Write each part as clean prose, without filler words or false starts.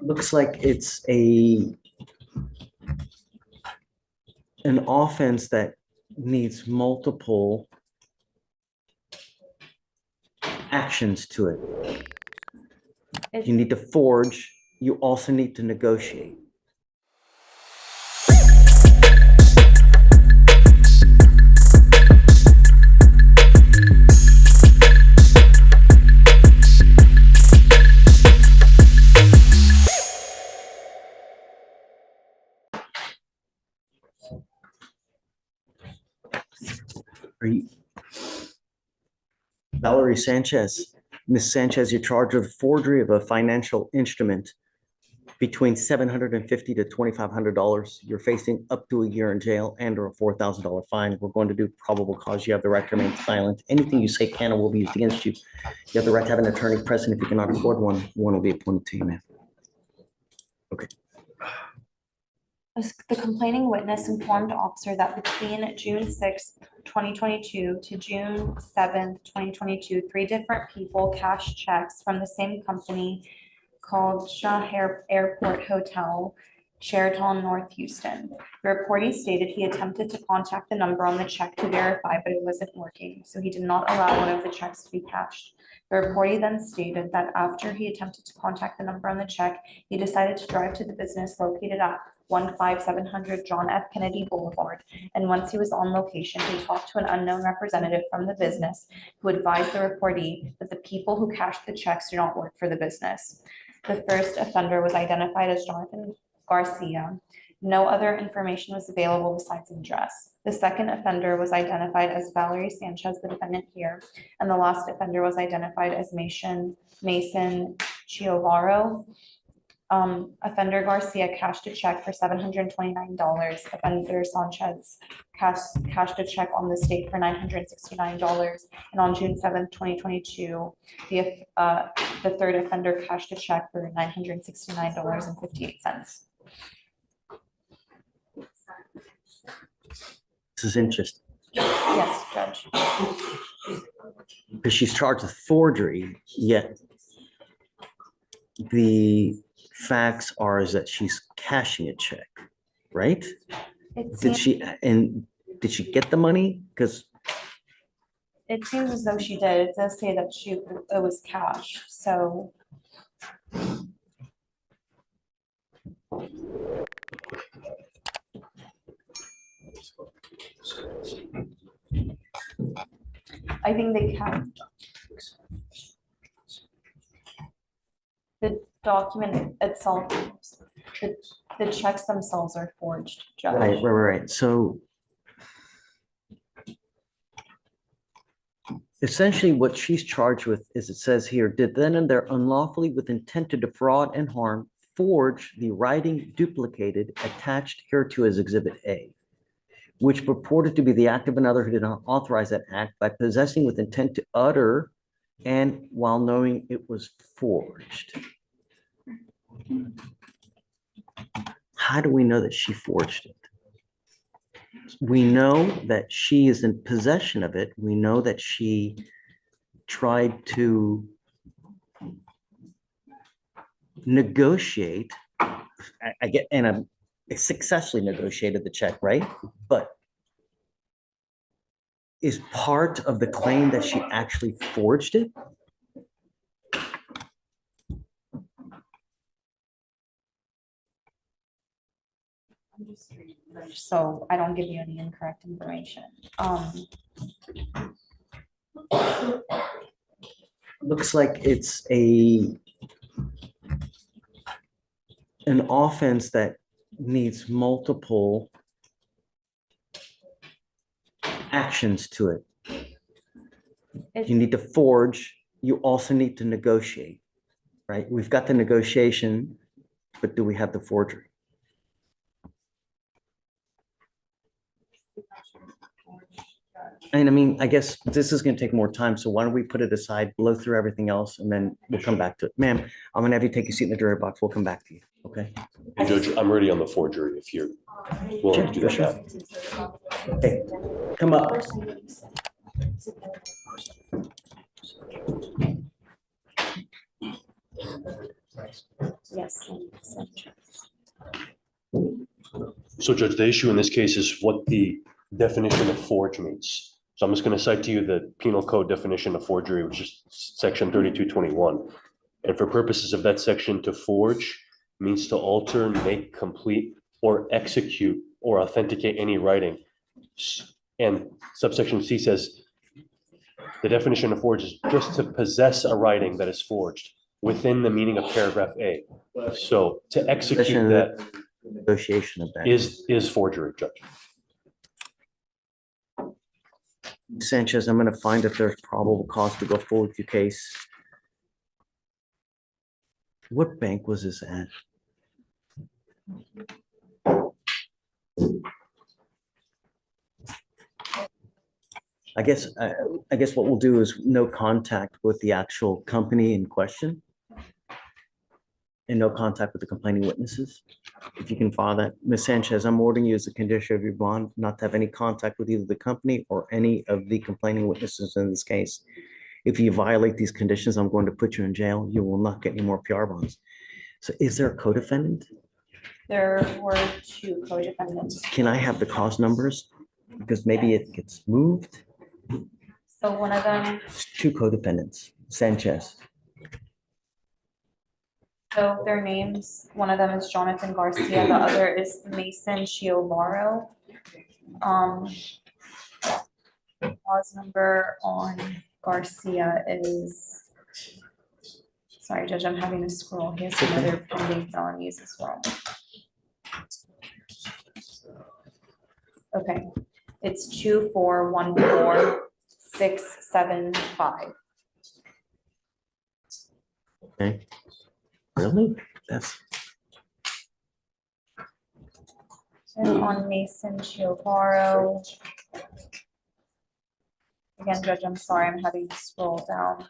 Looks like it's an offense that needs multiple actions to it. You need to forge, you also need to negotiate. Are you Valerie Sanchez? Ms. Sanchez, you're charged with forgery of a financial instrument between $750 to $2,500. You're facing up to a year in jail and or a $4,000 fine. We're going to do probable cause. You have the right to remain silent. Anything you say can or will be used against you. You have the right to have an attorney present. If you cannot afford one, one will be appointed to you, ma'am. Okay. The complaining witness informed officer that between June 6th, 2022 to June 7th, 2022, 3 different people cashed checks from the same company called Shaw Airport Hotel, Sheraton, North Houston. The reportee stated he attempted to contact the number on the check to verify, but it wasn't working, so he did not allow one of the checks to be cashed. The reportee then stated that after he attempted to contact the number on the check, he decided to drive to the business located at 15700 John F. Kennedy Boulevard, and once he was on location, he talked to an unknown representative from the business who advised the reportee that the people who cashed the checks do not work for the business. The first offender was identified as Jonathan Garcia. No other information was available besides an address. The second offender was identified as Valerie Sanchez, the defendant here, and the last offender was identified as Mason Chiovaro. Offender Garcia cashed a check for $729. Offender Sanchez cashed a check on the state for $969. And on June 7th, 2022, the third offender cashed a check for $969.58. This is interesting. Yes, Judge. Because she's charged with forgery, yet the facts are is that she's cashing a check, right? Did she get the money? Because it seems as though she did. It does say that it was cash. So I think they can. The document itself, the checks themselves are forged, Judge. Right. So essentially what she's charged with is, it says here, did then and there unlawfully with intent to defraud and harm, forge the writing duplicated attached hereto as Exhibit A, which purported to be the act of another who did not authorize that act by possessing with intent to utter and while knowing it was forged. How do we know that she forged it? We know that she is in possession of it. We know that she tried to negotiate. I get, and I successfully negotiated the check, right? But is part of the claim that she actually forged it? So I don't give you any incorrect information. Looks like it's an offense that needs multiple actions to it. You need to forge, you also need to negotiate, right? We've got the negotiation, but do we have the forgery? And I mean, I guess this is going to take more time, so why don't we put it aside, blow through everything else, and then we'll come back to it. Ma'am, I'm going to have you take a seat in the jury box. We'll come back to you, okay? Hey, Judge, I'm ready on the forgery if you're willing to do that. Okay, come up. Yes. Sanchez. So Judge, the issue in this case is what the definition of forge means. So I'm just going to cite to you the penal code definition of forgery, which is section 3221. And for purposes of that section, to forge means to alter, make, complete, or execute or authenticate any writing. And subsection C says the definition of forge is just to possess a writing that is forged within the meaning of paragraph A. So to execute that Negotiation of that. is forgery, Judge. Sanchez, I'm gonna find if there's probable cause to go forward with your case. What bank was this at? I guess what we'll do is no contact with the actual company in question. And no contact with the complaining witnesses. If you can file that. Ms. Sanchez, I'm ordering you as a condition of your bond not to have any contact with either the company or any of the complaining witnesses in this case. If you violate these conditions, I'm going to put you in jail. You will not get any more PR bonds. So is there a co-defendant? There were 2 co-defendants. Can I have the cause numbers? Because maybe it gets moved. So one of them, 2 co-defendants, Sanchez. so their names, one of them is Jonathan Garcia, the other is Mason Chiovaro. Cause number on Garcia is, sorry, Judge, I'm having to scroll. He has some other pending felonies as well. Okay, it's 2414675. Okay. Really? That's And on Mason Chiovaro. Again, Judge, I'm sorry, I'm having to scroll down.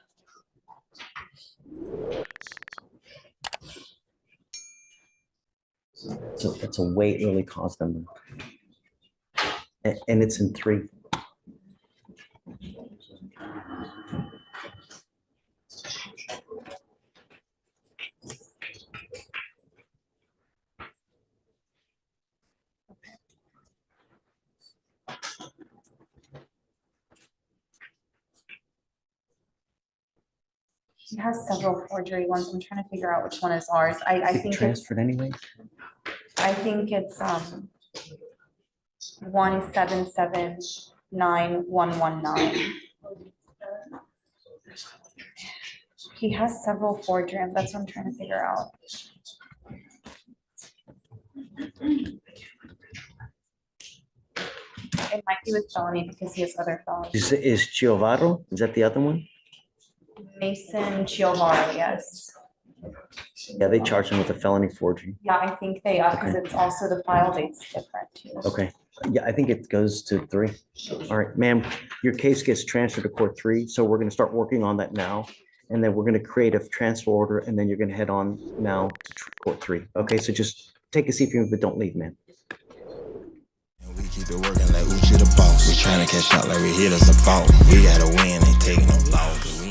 so it's a way early cause number. And it's in 3. He has several forgery ones. I'm trying to figure out which one is ours. I It think it's, transferred anyway? I think it's 1779119. He has several forgery, that's what I'm trying to figure out. It might be with felony because he has other felonies. Is Chiovaro? Is that the other one? Mason Chiovaro, yes. Yeah, they charged him with a felony forgery. Yeah, I think they are, because it's also the file date's different too. Okay. Yeah, I think it goes to 3. All right, ma'am, your case gets transferred to court 3. So we're going to start working on that now. And then we're going to create a transfer order and then you're going to head on now to court 3. Okay, so just take a seat for me, but don't leave, man. We keep it working like Oouchie the boss. We tryna catch out like we hit us a fault. We gotta win, ain't taking no loss.